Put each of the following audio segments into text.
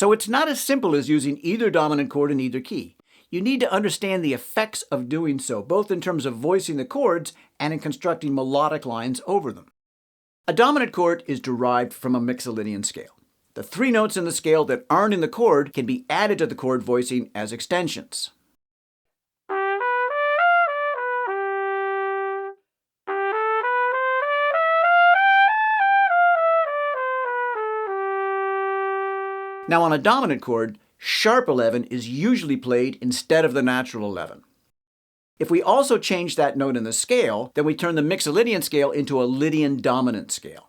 So it's not as simple as using either dominant chord in either key. You need to understand the effects of doing so, both in terms of voicing the chords and in constructing melodic lines over them. A dominant chord is derived from a Mixolydian scale. The three notes in the scale that aren't in the chord can be added to the chord voicing as extensions. Now on a dominant chord, sharp 11 is usually played instead of the natural 11. If we also change that note in the scale, then we turn the Mixolydian scale into a Lydian dominant scale.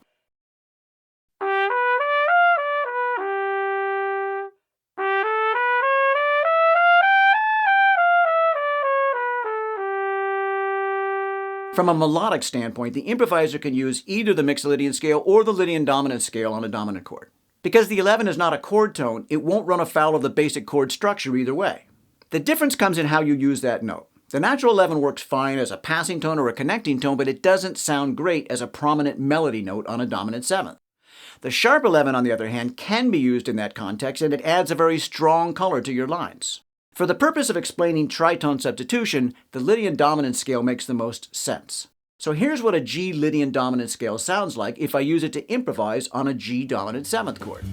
From a melodic standpoint, the improviser can use either the Mixolydian scale or the Lydian dominant scale on a dominant chord. Because the 11 is not a chord tone, it won't run afoul of the basic chord structure either way. The difference comes in how you use that note. The natural 11 works fine as a passing tone or a connecting tone, but it doesn't sound great as a prominent melody note on a dominant seventh. The sharp 11, on the other hand, can be used in that context, and it adds a very strong color to your lines. For the purpose of explaining tritone substitution, the Lydian dominant scale makes the most sense. So here's what a G Lydian dominant scale sounds like if I use it to improvise on a G dominant seventh chord.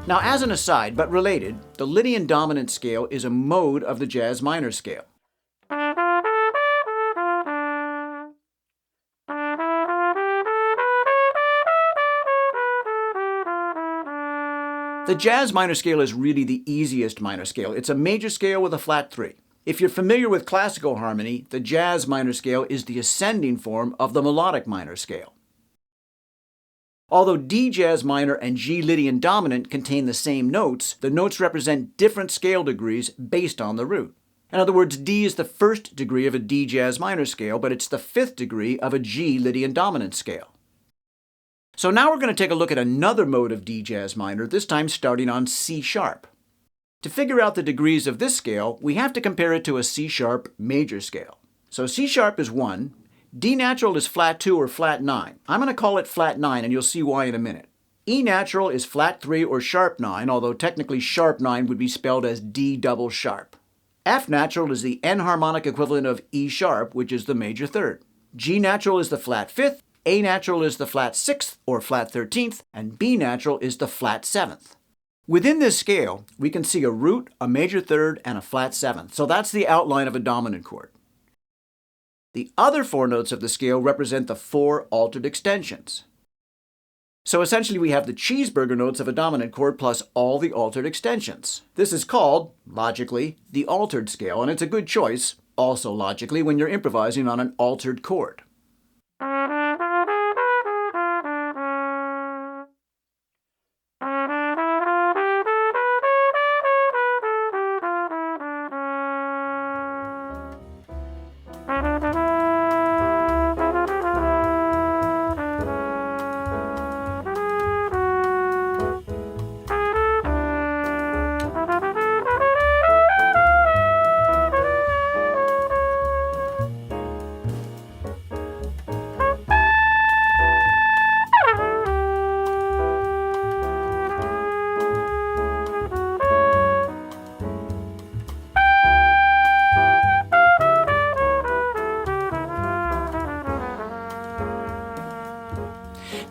Now, as an aside, but related, the Lydian dominant scale is a mode of the jazz minor scale. The jazz minor scale is really the easiest minor scale. It's a major scale with a flat 3. If you're familiar with classical harmony, the jazz minor scale is the ascending form of the melodic minor scale. Although D jazz minor and G Lydian dominant contain the same notes, the notes represent different scale degrees based on the root. In other words, D is the first degree of a D jazz minor scale, but it's the fifth degree of a G Lydian dominant scale. So now we're going to take a look at another mode of D jazz minor, this time starting on C sharp. To figure out the degrees of this scale, we have to compare it to a C sharp major scale. So C sharp is 1. D natural is flat 2 or flat 9. I'm going to call it flat 9, and you'll see why in a minute. E natural is flat 3 or sharp 9, although technically sharp 9 would be spelled as D double sharp. F natural is the enharmonic equivalent of E sharp, which is the major third. G natural is the flat 5th, A natural is the flat 6th or flat 13th, and B natural is the flat 7th. Within this scale, we can see a root, a major third, and a flat 7th, so that's the outline of a dominant chord. The other four notes of the scale represent the four altered extensions. So essentially we have the cheeseburger notes of a dominant chord plus all the altered extensions. This is called, logically, the altered scale, and it's a good choice, also logically, when you're improvising on an altered chord.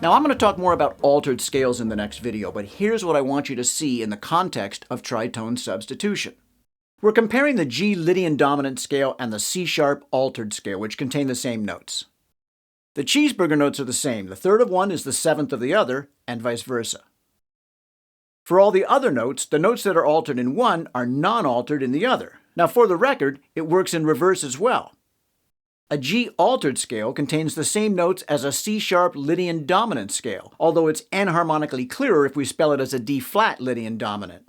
Now I'm going to talk more about altered scales in the next video, but here's what I want you to see in the context of tritone substitution. We're comparing the G Lydian dominant scale and the C sharp altered scale, which contain the same notes. The cheeseburger notes are the same. The third of one is the seventh of the other, and vice versa. For all the other notes, the notes that are altered in one are non-altered in the other. Now for the record, it works in reverse as well. A G altered scale contains the same notes as a C sharp Lydian dominant scale, although it's enharmonically clearer if we spell it as a D flat Lydian dominant.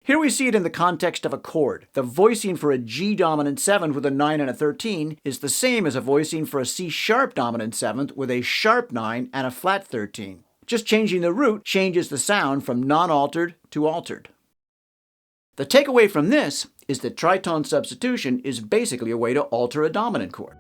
Here we see it in the context of a chord. The voicing for a G dominant 7th with a 9 and a 13 is the same as a voicing for a C sharp dominant 7th with a sharp 9 and a flat 13. Just changing the root changes the sound from non-altered to altered. The takeaway from this is that tritone substitution is basically a way to alter a dominant chord.